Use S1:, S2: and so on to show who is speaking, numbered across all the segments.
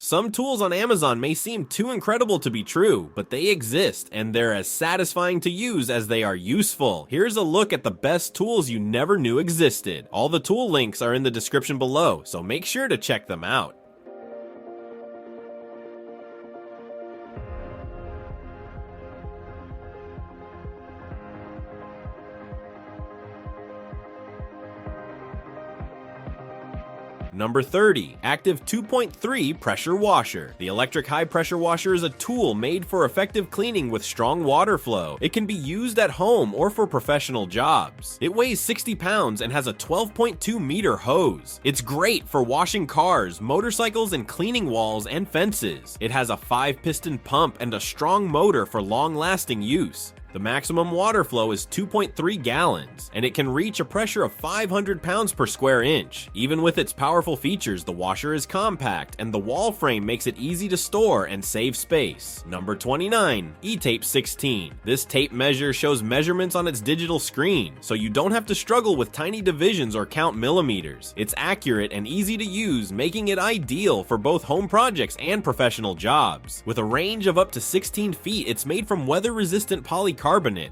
S1: Some tools on Amazon may seem too incredible to be true, but they exist, and they're as satisfying to use as they are useful. Here's a look at the best tools you never knew existed. All the tool links are in the description below, so make sure to check them out. Number 30. Active 2.3 Pressure Washer. The electric high pressure washer is a tool made for effective cleaning with strong water flow. It can be used at home or for professional jobs. It weighs 60 pounds and has a 12.2 meter hose. It's great for washing cars, motorcycles, and cleaning walls and fences. It has a 5-piston pump and a strong motor for long-lasting use. The maximum water flow is 2.3 gallons, and it can reach a pressure of 500 pounds per square inch. Even with its powerful features, the washer is compact, and the wall frame makes it easy to store and save space. Number 29. E-Tape 16. This tape measure shows measurements on its digital screen, so you don't have to struggle with tiny divisions or count millimeters. It's accurate and easy to use, making it ideal for both home projects and professional jobs. With a range of up to 16 feet, it's made from weather-resistant polycarbonate,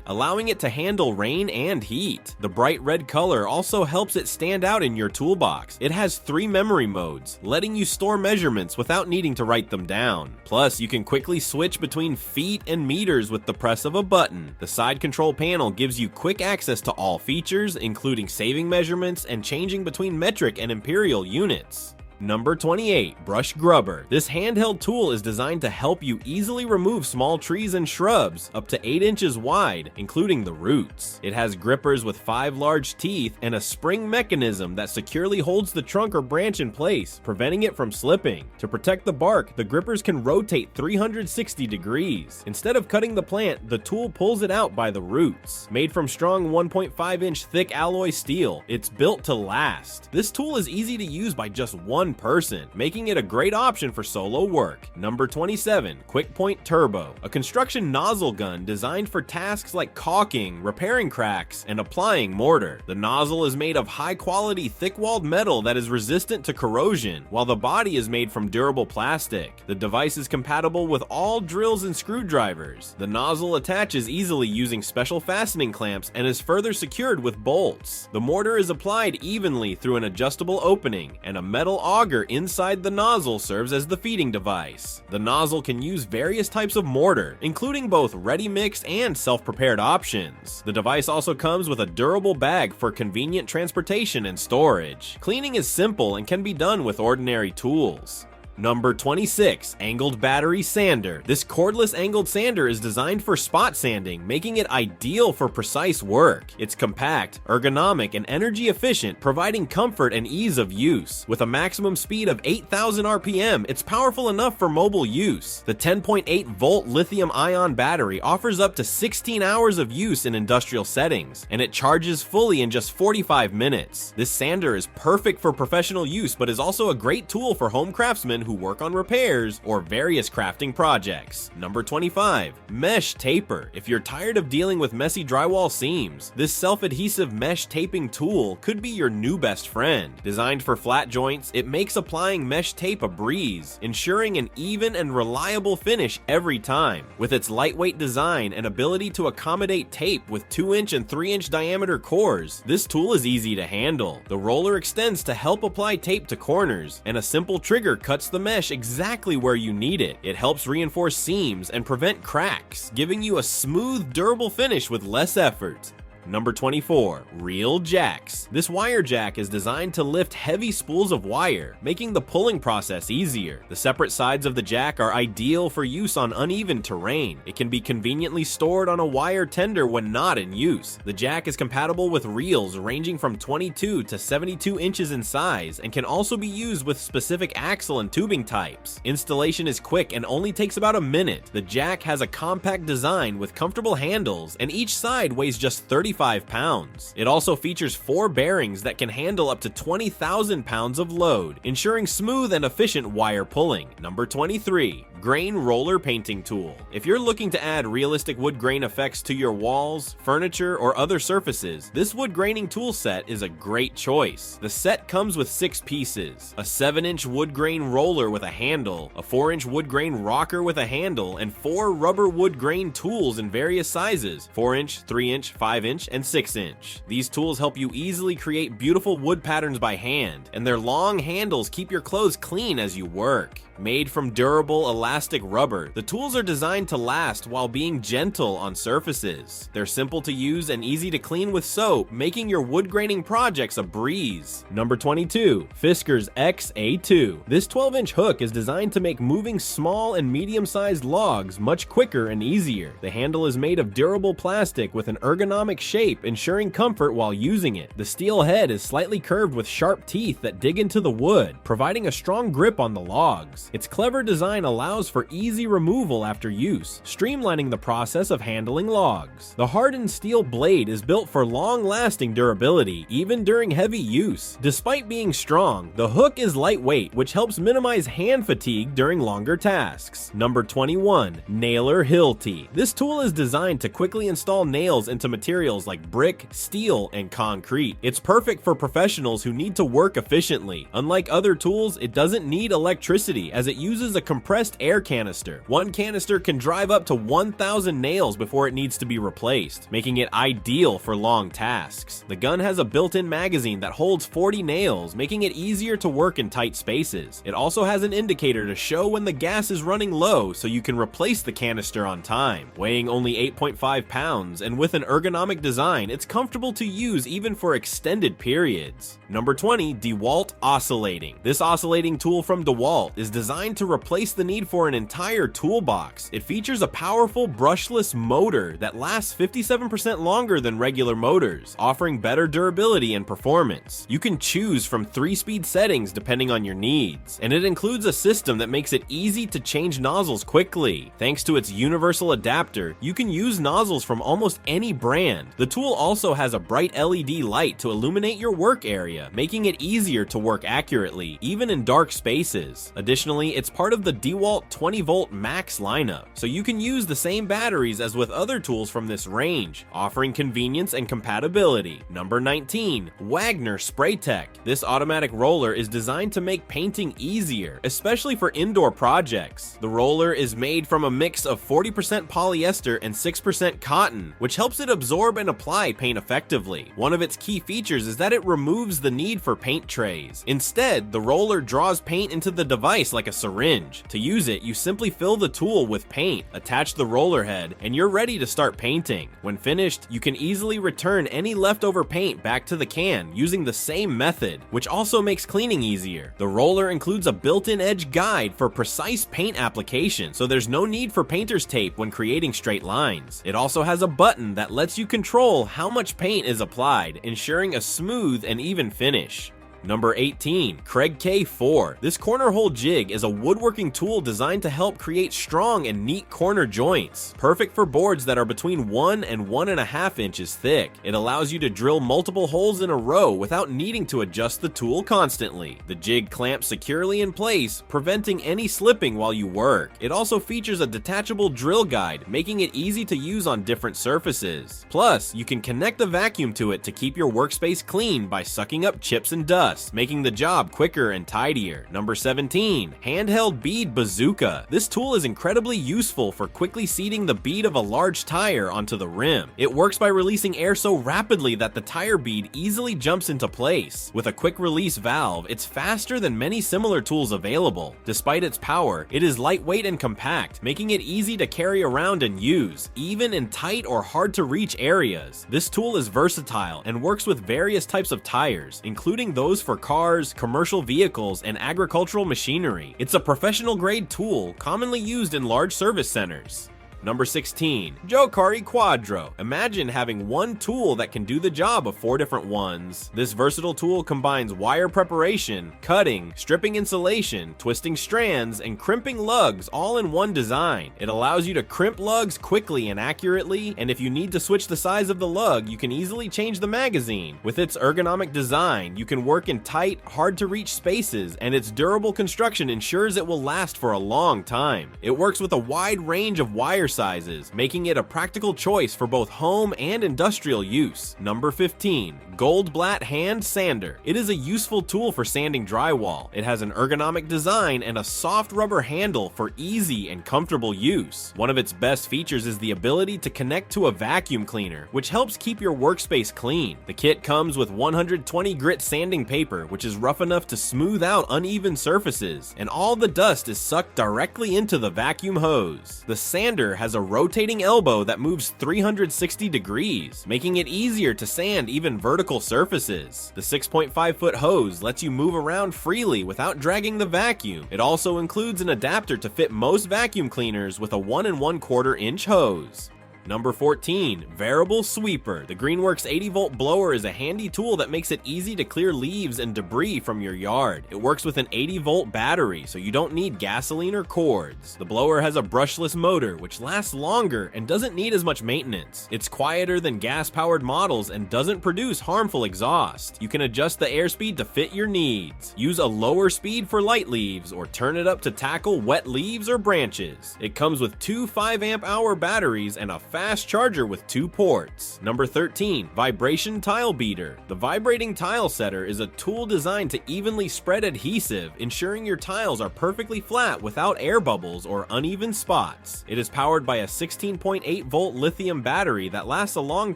S1: allowing it to handle rain and heat. The bright red color also helps it stand out in your toolbox. It has 3 memory modes, letting you store measurements without needing to write them down. Plus, you can quickly switch between feet and meters with the press of a button. The side control panel gives you quick access to all features, including saving measurements and changing between metric and imperial units. Number 28. Brush Grubber. This handheld tool is designed to help you easily remove small trees and shrubs up to 8 inches wide, including the roots. It has grippers with 5 large teeth and a spring mechanism that securely holds the trunk or branch in place, preventing it from slipping. To protect the bark, the grippers can rotate 360 degrees. Instead of cutting the plant, the tool pulls it out by the roots. Made from strong 1.5-inch thick alloy steel, it's built to last. This tool is easy to use by just one person, making it a great option for solo work. Number 27. Quikpoint Turbo. A construction nozzle gun designed for tasks like caulking, repairing cracks, and applying mortar. The nozzle is made of high-quality, thick-walled metal that is resistant to corrosion, while the body is made from durable plastic. The device is compatible with all drills and screwdrivers. The nozzle attaches easily using special fastening clamps and is further secured with bolts. The mortar is applied evenly through an adjustable opening, and a metal auger inside the nozzle serves as the feeding device. The nozzle can use various types of mortar, including both ready-mixed and self-prepared options. The device also comes with a durable bag for convenient transportation and storage. Cleaning is simple and can be done with ordinary tools. Number 26. Angled Battery Sander. This cordless angled sander is designed for spot sanding, making it ideal for precise work. It's compact, ergonomic, and energy efficient, providing comfort and ease of use. With a maximum speed of 8,000 RPM, it's powerful enough for mobile use. The 10.8-volt lithium-ion battery offers up to 16 hours of use in industrial settings, and it charges fully in just 45 minutes. This sander is perfect for professional use, but is also a great tool for home craftsmen who work on repairs or various crafting projects. Number 25. Mesh Taper. If you're tired of dealing with messy drywall seams, this self-adhesive mesh taping tool could be your new best friend. Designed for flat joints, it makes applying mesh tape a breeze, ensuring an even and reliable finish every time. With its lightweight design and ability to accommodate tape with 2-inch and 3-inch diameter cores, this tool is easy to handle. The roller extends to help apply tape to corners, and a simple trigger cuts the mesh exactly where you need it. It helps reinforce seams and prevent cracks, giving you a smooth, durable finish with less effort. Number 24. Reel Jacks. This wire jack is designed to lift heavy spools of wire, making the pulling process easier. The separate sides of the jack are ideal for use on uneven terrain. It can be conveniently stored on a wire tender when not in use. The jack is compatible with reels ranging from 22 to 72 inches in size and can also be used with specific axle and tubing types. Installation is quick and only takes about a minute. The jack has a compact design with comfortable handles, and each side weighs just 35 pounds. It also features 4 bearings that can handle up to 20,000 pounds of load, ensuring smooth and efficient wire pulling. Number 23. Grain Roller Painting Tool. If you're looking to add realistic wood grain effects to your walls, furniture, or other surfaces, this wood graining tool set is a great choice. The set comes with 6 pieces: a 7-inch wood grain roller with a handle, a 4-inch wood grain rocker with a handle, and 4 rubber wood grain tools in various sizes: 4-inch, 3-inch, 5-inch, and 6-inch. These tools help you easily create beautiful wood patterns by hand, and their long handles keep your clothes clean as you work. Made from durable, elastic rubber, the tools are designed to last while being gentle on surfaces. They're simple to use and easy to clean with soap, making your wood graining projects a breeze. Number 22. FISKARS XA2. This 12-inch hook is designed to make moving small and medium-sized logs much quicker and easier. The handle is made of durable plastic with an ergonomic shape, ensuring comfort while using it. The steel head is slightly curved with sharp teeth that dig into the wood, providing a strong grip on the logs. Its clever design allows for easy removal after use, streamlining the process of handling logs. The hardened steel blade is built for long-lasting durability, even during heavy use. Despite being strong, the hook is lightweight, which helps minimize hand fatigue during longer tasks. Number 21. Nailer Hilti. This tool is designed to quickly install nails into materials like brick, steel, and concrete. It's perfect for professionals who need to work efficiently. Unlike other tools, it doesn't need electricity, as it uses a compressed air canister. One canister can drive up to 1,000 nails before it needs to be replaced, making it ideal for long tasks. The gun has a built-in magazine that holds 40 nails, making it easier to work in tight spaces. It also has an indicator to show when the gas is running low, so you can replace the canister on time. Weighing only 8.5 pounds and with an ergonomic design, it's comfortable to use even for extended periods. Number 20. Dewalt Oscillating. This oscillating tool from Dewalt is designed to replace the need for an entire toolbox. It features a powerful brushless motor that lasts 57% longer than regular motors, offering better durability and performance. You can choose from 3-speed settings depending on your needs, and it includes a system that makes it easy to change nozzles quickly. Thanks to its universal adapter, you can use nozzles from almost any brand. The tool also has a bright LED light to illuminate your work area, making it easier to work accurately, even in dark spaces. Additionally, it's part of the Dewalt 20V Max lineup, so you can use the same batteries as with other tools from this range, offering convenience and compatibility. Number 19. Wagner Spraytech. This automatic roller is designed to make painting easier, especially for indoor projects. The roller is made from a mix of 40% polyester and 6% cotton, which helps it absorb and apply paint effectively. One of its key features is that it removes the need for paint trays. Instead, the roller draws paint into the device like a syringe. To use it, you simply fill the tool with paint, attach the roller head, and you're ready to start painting. When finished, you can easily return any leftover paint back to the can using the same method, which also makes cleaning easier. The roller includes a built-in edge guide for precise paint application, so there's no need for painter's tape when creating straight lines. It also has a button that lets you control how much paint is applied, ensuring a smooth and even finish. Number 18. Kreg K4. This corner hole jig is a woodworking tool designed to help create strong and neat corner joints, perfect for boards that are between 1 and 1.5 inches thick. It allows you to drill multiple holes in a row without needing to adjust the tool constantly. The jig clamps securely in place, preventing any slipping while you work. It also features a detachable drill guide, making it easy to use on different surfaces. Plus, you can connect a vacuum to it to keep your workspace clean by sucking up chips and dust, making the job quicker and tidier. Number 17. Handheld Bead Bazooka. This tool is incredibly useful for quickly seating the bead of a large tire onto the rim. It works by releasing air so rapidly that the tire bead easily jumps into place. With a quick release valve, it's faster than many similar tools available. Despite its power, it is lightweight and compact, making it easy to carry around and use, even in tight or hard to reach areas. This tool is versatile and works with various types of tires, including those for cars, commercial vehicles, and agricultural machinery. It's a professional grade tool commonly used in large service centers. Number 16. Jokari Quadro. Imagine having one tool that can do the job of 4 different ones. This versatile tool combines wire preparation, cutting, stripping insulation, twisting strands, and crimping lugs all in one design. It allows you to crimp lugs quickly and accurately, and if you need to switch the size of the lug, you can easily change the magazine. With its ergonomic design, you can work in tight, hard-to-reach spaces, and its durable construction ensures it will last for a long time. It works with a wide range of wire sizes, making it a practical choice for both home and industrial use. Number 15. Goldblatt Hand Sander. It is a useful tool for sanding drywall. It has an ergonomic design and a soft rubber handle for easy and comfortable use. One of its best features is the ability to connect to a vacuum cleaner, which helps keep your workspace clean. The kit comes with 120 grit sanding paper, which is rough enough to smooth out uneven surfaces, and all the dust is sucked directly into the vacuum hose. The sander has a rotating elbow that moves 360 degrees, making it easier to sand even vertical surfaces. The 6.5-foot hose lets you move around freely without dragging the vacuum. It also includes an adapter to fit most vacuum cleaners with a 1 1/4 inch hose. Number 14. Varaible Sweeper. The Greenworks 80-volt blower is a handy tool that makes it easy to clear leaves and debris from your yard. It works with an 80-volt battery, so you don't need gasoline or cords. The blower has a brushless motor, which lasts longer and doesn't need as much maintenance. It's quieter than gas-powered models and doesn't produce harmful exhaust. You can adjust the airspeed to fit your needs. Use a lower speed for light leaves, or turn it up to tackle wet leaves or branches. It comes with 2 5-amp-hour batteries and a fast charger with 2 ports. Number 13. Vibration Tile Beater. The vibrating tile setter is a tool designed to evenly spread adhesive, ensuring your tiles are perfectly flat without air bubbles or uneven spots. It is powered by a 16.8-volt lithium battery that lasts a long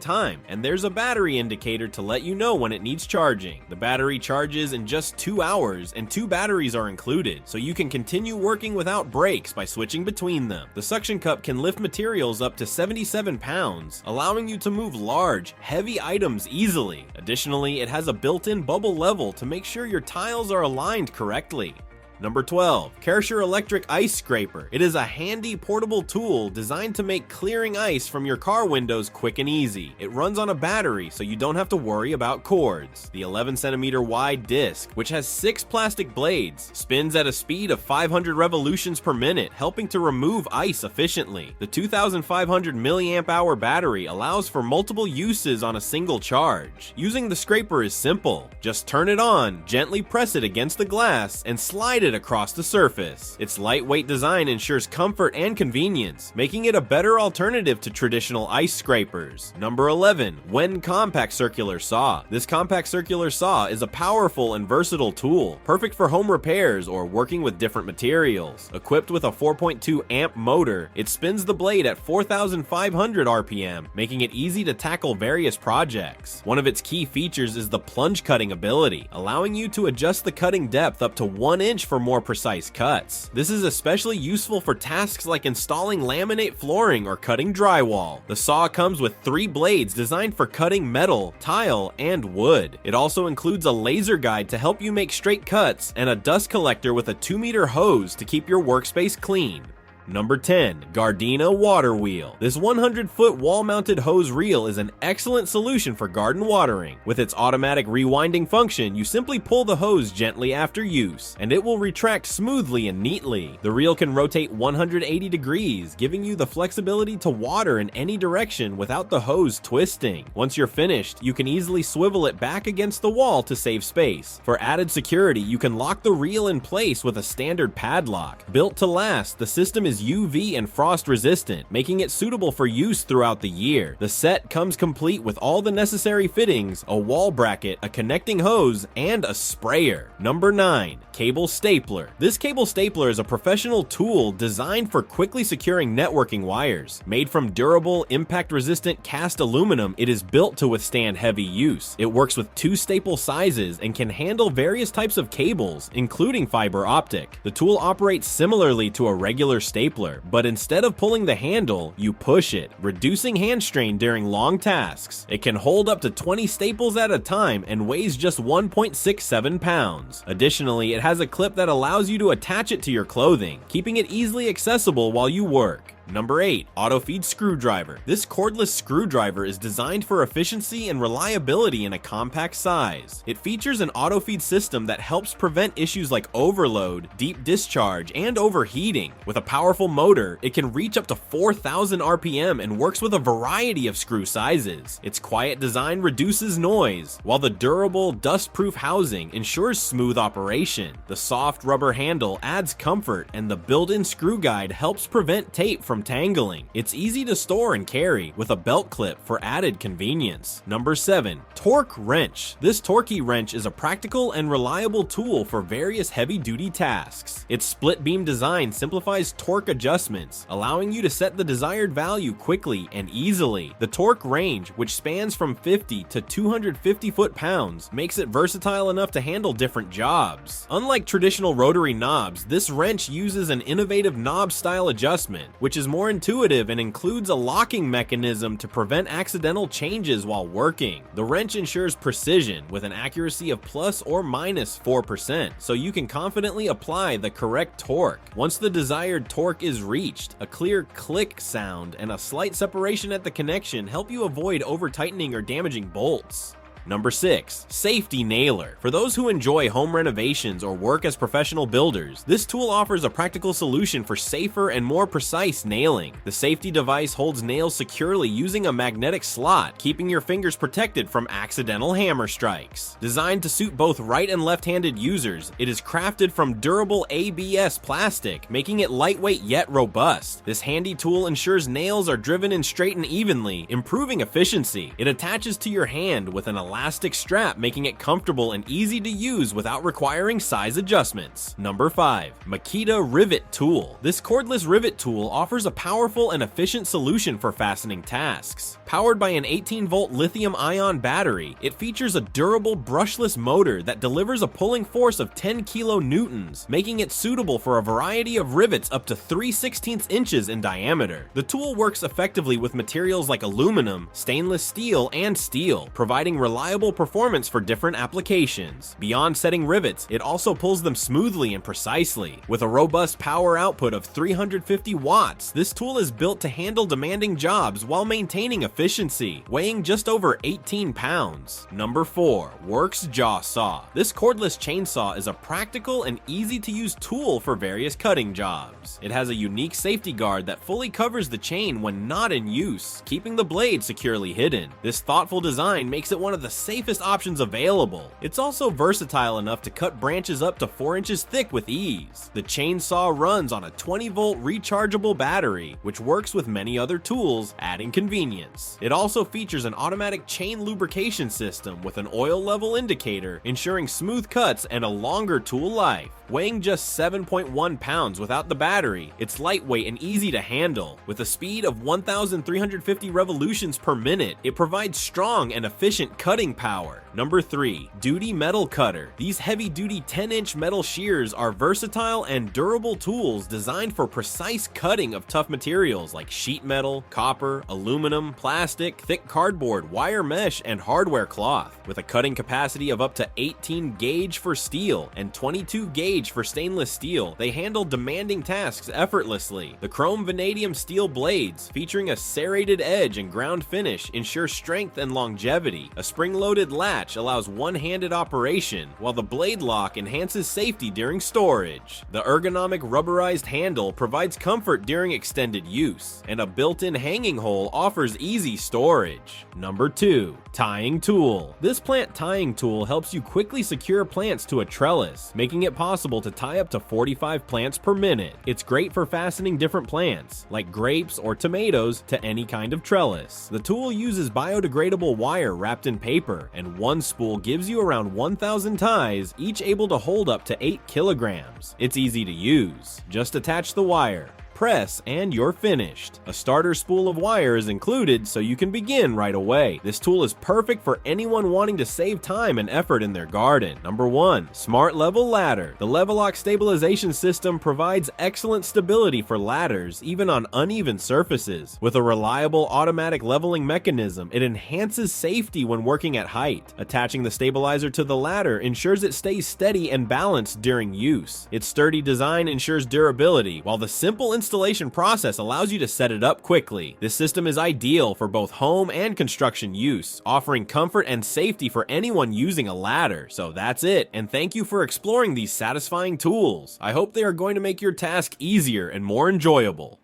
S1: time, and there's a battery indicator to let you know when it needs charging. The battery charges in just 2 hours, and 2 batteries are included, so you can continue working without breaks by switching between them. The suction cup can lift materials up to 77 pounds, allowing you to move large, heavy items easily. Additionally, it has a built-in bubble level to make sure your tiles are aligned correctly. Number 12. Kärcher Electric Ice Scraper. It is a handy portable tool designed to make clearing ice from your car windows quick and easy. It runs on a battery, so you don't have to worry about cords. The 11cm wide disc, which has 6 plastic blades, spins at a speed of 500 revolutions per minute, helping to remove ice efficiently. The 2500 mAh battery allows for multiple uses on a single charge. Using the scraper is simple. Just turn it on, gently press it against the glass, and slide it across the surface. Its lightweight design ensures comfort and convenience, making it a better alternative to traditional ice scrapers. Number 11. WEN Compact Circular Saw. This compact circular saw is a powerful and versatile tool, perfect for home repairs or working with different materials. Equipped with a 4.2 amp motor, it spins the blade at 4,500 RPM, making it easy to tackle various projects. One of its key features is the plunge cutting ability, allowing you to adjust the cutting depth up to 1 inch for more precise cuts. This is especially useful for tasks like installing laminate flooring or cutting drywall. The saw comes with 3 blades designed for cutting metal, tile, and wood. It also includes a laser guide to help you make straight cuts and a dust collector with a 2-meter hose to keep your workspace clean. Number 10. Gardena Water Wheel. This 100-foot wall-mounted hose reel is an excellent solution for garden watering. With its automatic rewinding function, you simply pull the hose gently after use, and it will retract smoothly and neatly. The reel can rotate 180 degrees, giving you the flexibility to water in any direction without the hose twisting. Once you're finished, you can easily swivel it back against the wall to save space. For added security, you can lock the reel in place with a standard padlock. Built to last, the system is UV and frost resistant, making it suitable for use throughout the year. The set comes complete with all the necessary fittings, a wall bracket, a connecting hose, and a sprayer. Number 9. Cable Stapler. This cable stapler is a professional tool designed for quickly securing networking wires. Made from durable, impact-resistant cast aluminum, it is built to withstand heavy use. It works with 2 staple sizes and can handle various types of cables, including fiber optic. The tool operates similarly to a regular stapler, but instead of pulling the handle, you push it, reducing hand strain during long tasks. It can hold up to 20 staples at a time and weighs just 1.67 pounds. Additionally, it has a clip that allows you to attach it to your clothing, keeping it easily accessible while you work. Number 8. Autofeed Screwdriver. This cordless screwdriver is designed for efficiency and reliability in a compact size. It features an autofeed system that helps prevent issues like overload, deep discharge, and overheating. With a powerful motor, it can reach up to 4,000 RPM and works with a variety of screw sizes. Its quiet design reduces noise, while the durable, dust-proof housing ensures smooth operation. The soft rubber handle adds comfort, and the built-in screw guide helps prevent tape from tangling. It's easy to store and carry, with a belt clip for added convenience. Number 7. Torque Wrench. This torquey wrench is a practical and reliable tool for various heavy-duty tasks. Its split beam design simplifies torque adjustments, allowing you to set the desired value quickly and easily. The torque range, which spans from 50 to 250 foot-pounds, makes it versatile enough to handle different jobs. Unlike traditional rotary knobs, this wrench uses an innovative knob-style adjustment, which is more intuitive and includes a locking mechanism to prevent accidental changes while working. The wrench ensures precision with an accuracy of plus or minus 4%, so you can confidently apply the correct torque. Once the desired torque is reached, a clear click sound and a slight separation at the connection help you avoid over-tightening or damaging bolts. Number 6. Safety Nailer. For those who enjoy home renovations or work as professional builders, this tool offers a practical solution for safer and more precise nailing. The safety device holds nails securely using a magnetic slot, keeping your fingers protected from accidental hammer strikes. Designed to suit both right and left-handed users, it is crafted from durable ABS plastic, making it lightweight yet robust. This handy tool ensures nails are driven in straight and evenly, improving efficiency. It attaches to your hand with an elastic strap, making it comfortable and easy to use without requiring size adjustments. Number 5. Makita Rivet Tool. This cordless rivet tool offers a powerful and efficient solution for fastening tasks. Powered by an 18-volt lithium-ion battery, it features a durable brushless motor that delivers a pulling force of 10 kilonewtons, making it suitable for a variety of rivets up to 3/16 inches in diameter. The tool works effectively with materials like aluminum, stainless steel, and steel, providing reliable performance for different applications. Beyond setting rivets, it also pulls them smoothly and precisely. With a robust power output of 350 watts, this tool is built to handle demanding jobs while maintaining efficiency, weighing just over 18 pounds. Number 4. Worx JawSaw. This cordless chainsaw is a practical and easy-to-use tool for various cutting jobs. It has a unique safety guard that fully covers the chain when not in use, keeping the blade securely hidden. This thoughtful design makes it one of the safest options available. It's also versatile enough to cut branches up to 4 inches thick with ease. The chainsaw runs on a 20-volt rechargeable battery, which works with many other tools, adding convenience. It also features an automatic chain lubrication system with an oil level indicator, ensuring smooth cuts and a longer tool life. Weighing just 7.1 pounds without the battery, it's lightweight and easy to handle. With a speed of 1,350 revolutions per minute, it provides strong and efficient cutting power. Number 3. Duty Metal Cutter. These heavy-duty 10-inch metal shears are versatile and durable tools designed for precise cutting of tough materials like sheet metal, copper, aluminum, plastic, thick cardboard, wire mesh, and hardware cloth. With a cutting capacity of up to 18 gauge for steel and 22 gauge for stainless steel, they handle demanding tasks effortlessly. The chrome vanadium steel blades, featuring a serrated edge and ground finish, ensure strength and longevity. A spring-loaded latch allows one-handed operation, while the blade lock enhances safety during storage. The ergonomic rubberized handle provides comfort during extended use, and a built-in hanging hole offers easy storage. Number 2. Tying Tool. This plant tying tool helps you quickly secure plants to a trellis, making it possible to tie up to 45 plants per minute. It's great for fastening different plants, like grapes or tomatoes, to any kind of trellis. The tool uses biodegradable wire wrapped in paper, and one spool gives you around 1,000 ties, each able to hold up to 8 kilograms. It's easy to use. Just attach the wire, press, and you're finished. A starter spool of wire is included, so you can begin right away. This tool is perfect for anyone wanting to save time and effort in their garden. Number 1. Smart Level Ladder. The Levelock stabilization system provides excellent stability for ladders, even on uneven surfaces. With a reliable automatic leveling mechanism, it enhances safety when working at height. Attaching the stabilizer to the ladder ensures it stays steady and balanced during use. Its sturdy design ensures durability, while the simple installation installation process allows you to set it up quickly. This system is ideal for both home and construction use, offering comfort and safety for anyone using a ladder. So that's it, and thank you for exploring these satisfying tools. I hope they are going to make your task easier and more enjoyable.